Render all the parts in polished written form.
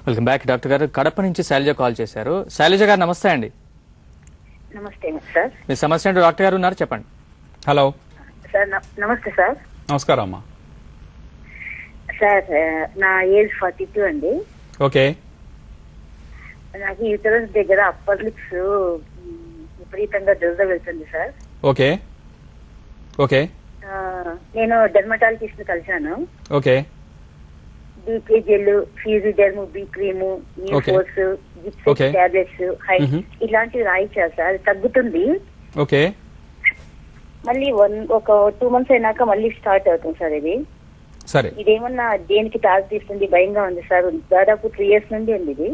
Welcome back doctor గారు. కడప నుంచి Shailaja call చేశారు. శైలజ గారు నమస్తే అండి. నమస్తే సార్. మీ సమస్య ఏంటో డాక్టర్ గారు ఉన్నారు, చెప్పండి. Hello sir. నమస్తే సార్. నమస్కారం అమ్మా. సార్ నా ఏజ్ 42 అండి. ఓకే. నాకు యూటరస్ దగ్గర అప్పర్ లిప్స్ విపరీతంగా దురద వెళ్తుంది సార్. Okay okay. నేను డెర్మటాలజిస్ట్ ని కలిశాను. Okay. BK gel, Physiderm, B cream, న్యూఫోర్స్, జిప్సెక్స్ టాబ్లెట్స్, ఇలాంటివి రాయించారు సార్. అది తగ్గుతుంది. ఓకే. మళ్ళీ ఒక 2 months అయినాక మళ్ళీ స్టార్ట్ అవుతుంది సార్ ఇది. సరే. ఇదేమన్నా దేనికి తాగు తీస్తుంది, భయంగా ఉంది సార్. దాదాపు 3 years నుండి ఉంది ఇది.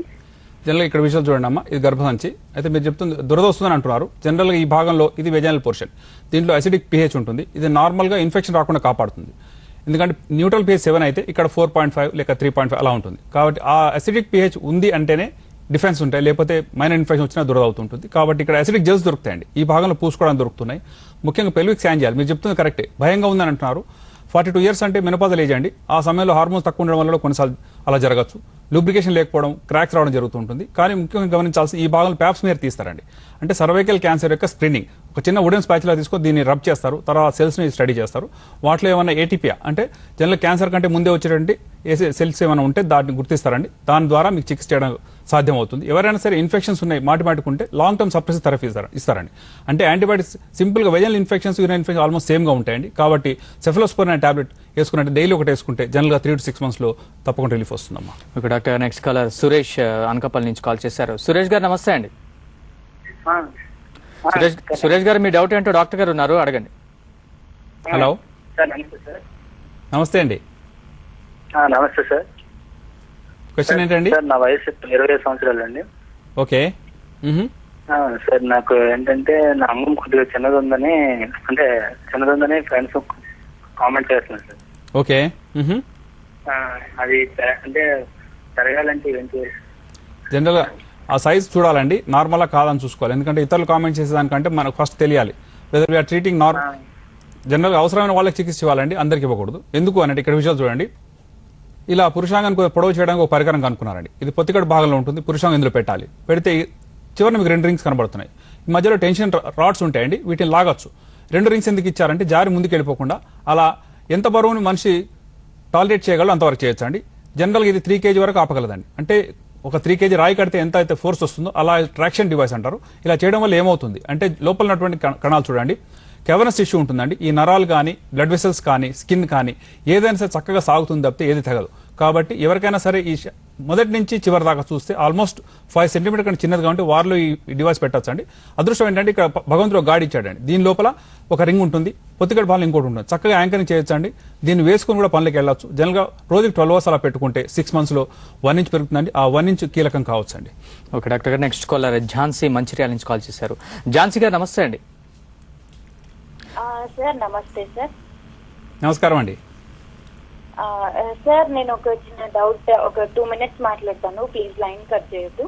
జనరల్గా ఇక్కడ విషయాలు చూడండి అమ్మా, ఇది గర్భసంచి. అయితే మీరు చెప్తుంది దురద వస్తుందని అంటున్నారు. జనరల్గా ఈ భాగంలో ఇది వెజైనల్ పోర్షన్, దీంట్లో అసిడిక్ pH ఉంటుంది. ఇది నార్మల్గా ఇన్ఫెక్షన్ రాకుండా కాపాడుతుంది. ఎందుకంటే న్యూట్రల్ pH 7 అయితే ఇక్కడ 4.5 లేక 3.5 అలా ఉంటుంది. కాబట్టి ఆ అసిడిక్ pH ఉంది అంటేనే డిఫెన్స్ ఉంటాయి, లేకపోతే మైనర్ ఇన్ఫెక్షన్ వచ్చినా దురద అవుతుంటుంది. కాబట్టి ఇక్కడ అసిడిక్ జెల్స్ దొరుకుతాయండి, ఈ భాగంలో పూసుకోవడానికి దొరుకుతున్నాయి. ముఖ్యంగా పెల్విక్ స్కాన్ చేయాలి. మీరు చెప్తుంది కరెక్టే, భయంగా ఉందని అంటున్నారు. 42 years అంటే మెనోపాజల్ ఏజ్ అండి. ఆ సమయంలో హార్మోన్స్ తక్కువ ఉండడం వల్ల కొన్నిసార్లు అలా జరగచ్చు. లూబ్రికేషన్ లేకపోవడం, క్రాక్స్ రావడం జరుగుతుంటుంది. కానీ ముఖ్యంగా గమనించాల్సి ఈ భాగంలో ప్యాప్స్ మీరు తీస్తారండి. అంటే సర్వైకల్ క్యాన్సర్ యొక్క స్క్రీనింగ్, ఒక చిన్న వుడెన్ స్పాచులా తీసుకొని దీన్ని రబ్ చేస్తారు, తర్వాత సెల్స్ ని స్టడీ చేస్తారు. వాటిలో ఏమైనా ఏటీపీయా అంటే జనరల్ క్యాన్సర్ కంటే ముందే వచ్చేటువంటి సెల్స్ ఏమైనా ఉంటే దాన్ని గుర్తిస్తారండి. దాని ద్వారా మీకు చికిత్స చేయడం సాధ్యం అవుతుంది. ఎవరైనా సరే ఇన్ఫెక్షన్స్ ఉన్నాయి మాటిమాటికుంటే లాంగ్ టర్మ్ సప్రెసివ్ థెరపీ ఇస్తారండి. అంటే యాంటీబయాటిక్స్ సింపుల్ గా vaginal infections, urinary infection almost same గా ఉంటాయండి. కాబట్టి సెఫలోస్పోరిన్ అనే టాబ్లెట్ వేసుకుంటే డైలీ ఒకటి వేసుకుంటే జనరల్ గా 3 to 6 months లో తప్పకుండా రిలీఫ్ వస్తుందమ్మా. Okay doctor. Next caller Suresh Anakapalli నుంచి కాల్ చేశారు. సురేష్ గారు నమస్తే అండి. సురేష్ గారు మీ డౌట్ ఏంటో డాక్టర్ గారు ఉన్నారు, అడగండి. హలో. నమస్తే అండి. నమస్తే సార్. క్వశ్చన్ ఏంటండి? సార్ నా వయసు 20 సంవత్సరాలు అండి. ఓకే. సార్ నాకు ఏంటంటే నా అంగం కొద్దిగా చిన్నదుందని, అంటే చిన్నదుందని ఫ్రెండ్స్ కామెంట్ చేస్తున్నారు సార్. ఓకే. అది అంటే పెరగాలంటే ఏంటి? జనరల్ గా ఆ సైజ్ చూడాలండి, నార్మల్గా కాదని చూసుకోవాలి. ఎందుకంటే ఇతరులు కామెంట్ చేసేదానికంటే మనకు ఫస్ట్ తెలియాలి వెదర్ వీఆర్ ట్రీటింగ్ జనరల్గా అవసరమైన వాళ్ళకి చికిత్స ఇవ్వాలండి, అందరికి ఇవ్వకూడదు. ఎందుకు అంటే ఇక్కడ విషయాలు చూడండి. ఇలా పురుషాంగాన్ని పొడవు చేయడానికి ఒక పరికరం కనుక్కున్నారండి. ఇది పొత్తికడ భాగంలో ఉంటుంది, పురుషాంగం ఇందులో పెట్టాలి. పెడితే చివరిని మీకు 2 రింగ్స్ కనబడుతున్నాయి. ఈ మధ్యలో టెన్షన్ రాడ్స్ ఉంటాయండి, వీటిని లాగొచ్చు. 2 రింగ్స్ ఎందుకు ఇచ్చారంటే జారి ముందుకు వెళ్ళిపోకుండా, అలా ఎంత బరువుని మనిషి టాలరేట్ చేయగలరు అంతవరకు చేయొచ్చు అండి. జనరల్గా ఇది 3 kg వరకు ఆపగలదండి. అంటే ఒక 3 kg రాయి కడితే ఎంత అయితే ఫోర్స్ వస్తుందో అలా ట్రాక్షన్ డివైస్ అంటారు. ఇలా చేయడం వల్ల ఏమవుతుంది అంటే లోపల ఉన్నటువంటి కణాలు చూడండి, కెవరస్ టిష్యూ ఉంటుందండి. ఈ నరాలు కానీ, బ్లడ్ వెసల్స్ కానీ, స్కిన్ కానీ ఏదైనా సరే చక్కగా సాగుతుంది తప్పితే ఏది తగదు. కాబట్టి ఎవరికైనా సరే ఈ మొదటి నుంచి చివరి దాకా చూస్తే ఆల్మోస్ట్ 5 cm కంటే చిన్నది కాబట్టి వారిలో ఈ డివైస్ పెట్టచ్చు అండి. అదృష్టం ఏంటంటే ఇక్కడ భగవంతుడు గాడి ఇచ్చాడండి. దీని లోపల ఒక రింగ్ ఉంటుంది, పొత్తికడ భాగంలో ఇంకోటి ఉంటుంది. చక్కగా యాంకరింగ్ చేయొచ్చు అండి. దీన్ని వేసుకుని కూడా పనులకు వెళ్ళొచ్చు. జనరల్గా రోజుకి 12 hours అలా పెట్టుకుంటే 6 months లో 1 inch పెరుగుతుందండి. ఆ 1 inch కీలకం కావచ్చు అండి. ఓకే డాక్టర్ గారు. నెక్స్ట్ కాలర్ ఝాన్సీ మంచిర్యాల నుంచి కాల్ చేశారు. ఝాన్సీ గారు నమస్తే అండి. సార్ నమస్తే సార్. నమస్కారం అండి. సార్ నేను ఒక చిన్న డౌట్, ఒక 2 minutes మాట్లాడతాను, ప్లీజ్ లైన్ కట్ చేయొద్దు.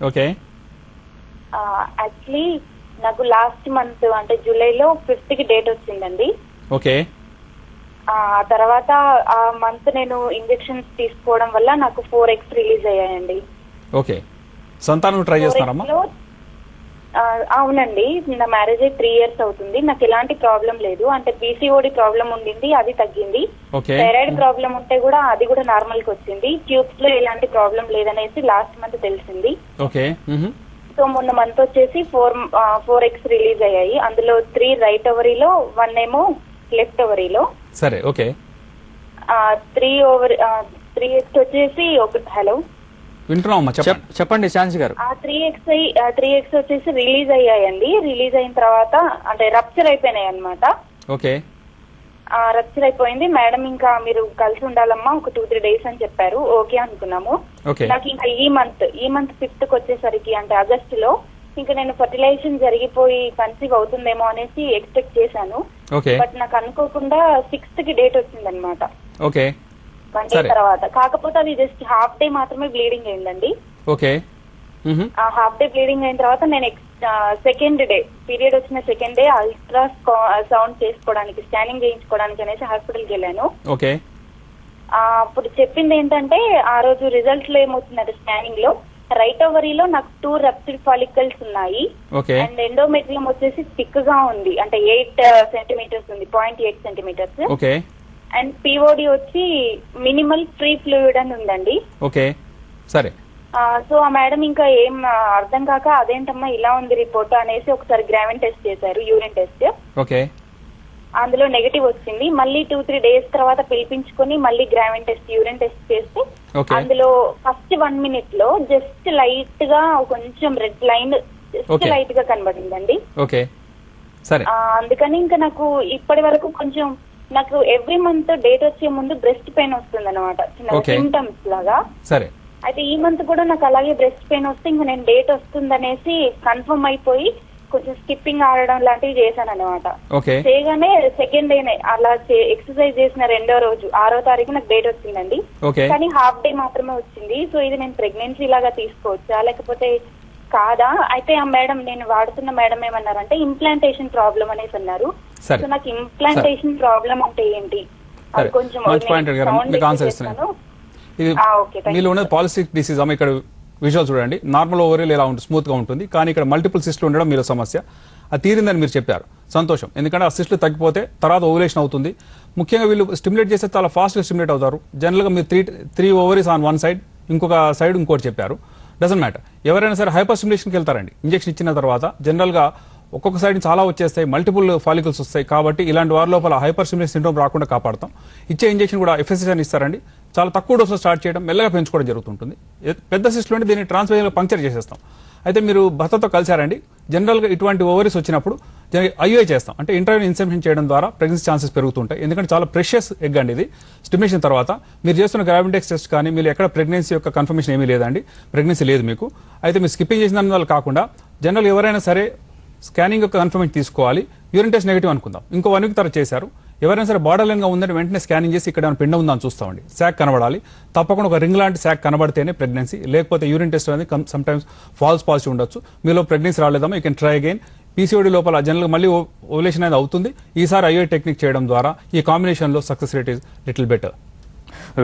ఓకే. యాక్చువల్లీ నాకు లాస్ట్ మంత్ అంటే జూలైలో 5th కి డేట్ వచ్చిందండి. ఓకే. ఆ తర్వాత ఆ మంత్ నేను ఇంజెక్షన్స్ తీసుకోవడం వల్ల నాకు 4 eggs రిలీజ్ అయ్యాయండి. ఓకే. సంతానం ట్రై చేస్తున్నారమ్మా? అవునండి, నా మ్యారేజ్ అయ్యి 3 years అవుతుంది. నాకు ఎలాంటి ప్రాబ్లం లేదు. అంటే పీసీఓడి ప్రాబ్లం ఉండింది, అది తగ్గింది. థైరాయిడ్ ప్రాబ్లం ఉంటే కూడా అది కూడా నార్మల్ కి వచ్చింది. ట్యూబ్స్ లో ఎలాంటి ప్రాబ్లం లేదనేసి లాస్ట్ మంత్ తెలిసింది. సో మొన్న మంత్ వచ్చేసి 4 eggs రిలీజ్ అయ్యాయి. అందులో 3 రైట్ ఓవరీలో, 1 ఏమో లెఫ్ట్ ఓవరీలో. సరే. ఓకే. 3 eggs వచ్చేసి హలో చెప్పండి ఝాన్సీ గారు. 3 eggs వచ్చేసి రిలీజ్ అయ్యాయండి. రిలీజ్ అయిన తర్వాత అంటే రప్చర్ అయిపోయినాయి అనమాట. ఓకే. రప్చర్ అయిపోయింది. మేడం ఇంకా మీరు కలిసి ఉండాలమ్మా ఒక 2-3 days అని చెప్పారు. ఓకే అనుకున్నాము. నాకు ఇంకా ఈ మంత్ 5th కి వచ్చేసరికి అంటే ఆగస్టులో ఇంకా నేను ఫర్టిలైజేషన్ జరిగిపోయి కన్సీవ్ అవుతుందేమో అనేసి ఎక్స్పెక్ట్ చేశాను. బట్ నాకు అనుకోకుండా 6th కి డేట్ వచ్చిందనమాట. ఓకే. 1 day తర్వాత. కాకపోతే అది జస్ట్ హాఫ్ డే మాత్రమే బ్లీడింగ్ అయిందండి. ఓకే. హాఫ్ డే బ్లీడింగ్ అయిన తర్వాత నేను సెకండ్ డే పీరియడ్ వచ్చిన సెకండ్ డే అల్ట్రా సౌండ్ చేసుకోవడానికి, స్కానింగ్ చేయించుకోవడానికి అనేసి హాస్పిటల్కి వెళ్ళాను. ఓకే. అప్పుడు చెప్పింది ఏంటంటే ఆ రోజు రిజల్ట్స్ లో ఏమవుతుందంటే స్కానింగ్ లో రైట్ ఓవరీలో నాకు 2 రప్చర్డ్ ఫాలికల్స్ ఉన్నాయి. అండ్ ఎండోమెట్రియం వచ్చేసి థిక్ గా ఉంది, అంటే 8 సెంటీమీటర్స్ ఉంది, 0.8 సెంటీమీటర్స్. అండ్ పిఓడి వచ్చి మినిమల్ ఫ్రీ ఫ్లూయిడ్ అని ఉందండి. ఓకే సరే. సో ఆ మేడం ఇంకా ఏం అర్థం కాక అదేంటమ్మా ఇలా ఉంది రిపోర్ట్ అనేసి ఒకసారి గ్రావిన్ టెస్ట్ చేశారు, యూరిన్ టెస్ట్. ఓకే. అందులో నెగటివ్ వచ్చింది. మళ్ళీ 2-3 డేస్ తర్వాత పిలిపించుకొని మళ్ళీ గ్రావిన్ టెస్ట్, యూరిన్ టెస్ట్ చేస్తే అందులో ఫస్ట్ 1 minute లో జస్ట్ లైట్ గా కొంచెం రెడ్ లైన్ జస్ట్ లైట్ గా కనబడిందండి. ఓకే సరే. అందుకని ఇంకా నాకు ఇప్పటి వరకు కొంచెం నాకు ఎవ్రీ మంత్ డేట్ వచ్చే ముందు బ్రెస్ట్ పెయిన్ వస్తుంది అనమాట, చిన్న సిమ్టమ్స్ లాగా. సరే. అయితే ఈ మంత్ కూడా నాకు అలాగే బ్రెస్ట్ పెయిన్ వస్తే ఇంకా నేను డేట్ వస్తుందనేసి కన్ఫర్మ్ అయిపోయి కొంచెం స్కిప్పింగ్ ఆడడం లాంటివి చేశాను అనమాట. చేయగానే సెకండ్ డేనే అలా ఎక్సర్సైజ్ చేసిన 2వ రోజు 6వ తారీఖు నాకు డేట్ వచ్చిందండి. కానీ హాఫ్ డే మాత్రమే వచ్చింది. సో ఇది నేను ప్రెగ్నెన్సీ లాగా తీసుకోవచ్చా లేకపోతే కాదా? అయితే ఆ మేడం, నేను వాడుతున్న మేడం ఏమన్నారంటే ఇంప్లాంటేషన్ ప్రాబ్లం అనేసి అన్నారు. సో నాకు ఇంప్లాంటేషన్ ప్రాబ్లం అంటే ఏంటి అది కొంచెం మీలో ఉన్నది పాలిసిస్టిక్ డిసీజ్ అమ్మ. ఇక్కడ విజువల్ చూడండి, నార్మల్ ఓవరీలు ఎలా ఉంటుంది, స్మూత్ గా ఉంటుంది, కానీ ఇక్కడ మల్టిపుల్ సిస్ట్లు ఉండడం మీలో సమస్య. అది తీరిందని మీరు చెప్పారు, సంతోషం. ఎందుకంటే ఆ సిస్ట్లు తగ్గిపోతే తర్వాత ఓవులేషన్ అవుతుంది. ముఖ్యంగా వీళ్ళు స్టిమ్యులేట్ చేస్తే చాలా ఫాస్ట్గా స్టిమ్యులేట్ అవుతారు. జనరల్గా మీరు 3 ఓవరీస్ ఆన్ వన్ సైడ్, ఇంకొక సైడ్ ఇంకోటి చెప్పారు. Doesn't matter. ఎవరైనా సరే హైపర్ స్టిమ్యులేషన్కి వెళ్తారండి. ఇంజెక్షన్ ఇచ్చిన తర్వాత జనరల్గా ఒక్కొక్క సైడ్ చాలా వచ్చేస్తాయి, మల్టిపుల్ ఫాలికల్స్ వస్తాయి. కాబట్టి ఇలాంటి వారి లోపల హైపర్ స్టిమ్యులేషన్ సిండ్రోమ్ రాకుండా కాపాడతాం. ఇచ్చే ఇంజెక్షన్ కూడా ఎఫ్ఎస్ఎస్ ఇస్తారండి. చాలా తక్కువ డోస్లో స్టార్ట్ చేయడం, మెల్లగా పెంచుకోవడం జరుగుతుంటుంది. పెద్ద సిస్ట్లో అంటే దీన్ని ట్రాన్స్వేజన్లో పంక్చర్ చేసేస్తాం. అయితే మీరు భర్తతో కలిసారండి. జనరల్గా ఇటువంటి ఓవరీస్ వచ్చినప్పుడు ఐయుఐ చేస్తాం, అంటే ఇంటర్వ్యూ ఇన్సెమినేషన్ చేయడం ద్వారా ప్రెగ్నెన్సీ ఛాన్సెస్ పెరుగుతుంటాయి. ఎందుకంటే చాలా ప్రెషియస్ ఎగ్ అండి ఇది. స్టిమ్యులేషన్ తర్వాత మీరు చేస్తున్న గ్రావిడెక్స్ టెస్ట్ కానీ మీరు ఎక్కడ ప్రెగ్నెన్సీ యొక్క కన్ఫర్మేషన్ ఏమీ లేదండి, ప్రెగ్నెన్సీ లేదు మీకు. అయితే మీరు స్కిప్పింగ్ చేసిన దాని వల్ల కాకుండా జనరల్ ఎవరైనా సరే స్కానింగ్ యొక్క కన్ఫర్మేషన్ తీసుకోవాలి. యూరిన్ టెస్ట్ నెగిటివ్ అనుకుందాం, ఇంకో 1 week తర్వాత చేశారు. ఎవరైనా సరే బార్డర్ లైన్ గా ఉందని వెంటనే స్కానింగ్ చేసి ఇక్కడ పిండం ఉందని చూస్తామండి. శాక్ కనబడాలి, తప్పకుండా ఒక రింగ్ లాంటి శాక్ కనబడితేనే ప్రెగ్నెన్సీ. లేకపోతే యూరిన్ టెస్ట్ అనేది సమ్ టైమ్స్ ఫాల్స్ పాజిటివ్ ఉండొచ్చు. మీలో ప్రెగ్నెన్సీ రాలేదమ్మా, you can try again. PCOD లోపల జనరల్గా మళ్ళీ ఓవులేషన్ అనేది అవుతుంది. ఈసారి ఐఐ టెక్నిక్ చేయడం ద్వారా ఈ కాంబినేషన్ లో success rate is little better.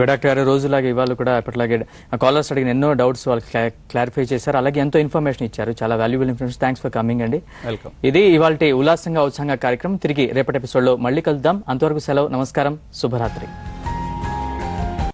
Doctor గారు రోజులాగా ఇవాళ కూడా ఎప్పటిలాగే కాలర్స్ అడిగిన ఎన్నో డౌట్స్ వాళ్ళు క్లారిఫై చేశారు, అలాగే ఎంతో ఇన్ఫర్మేషన్ ఇచ్చారు, చాలా valuable information. Thanks for coming అండి. వెల్కమ్. ఇది ఇవాళ ఉల్లాసంగా ఉత్సాహంగా కార్యక్రమం. తిరిగి రేపటి ఎపిసోడ్ లో మళ్ళీ కలుద్దాం. అంతవరకు సెలవు, నమస్కారం, శుభరాత్రి.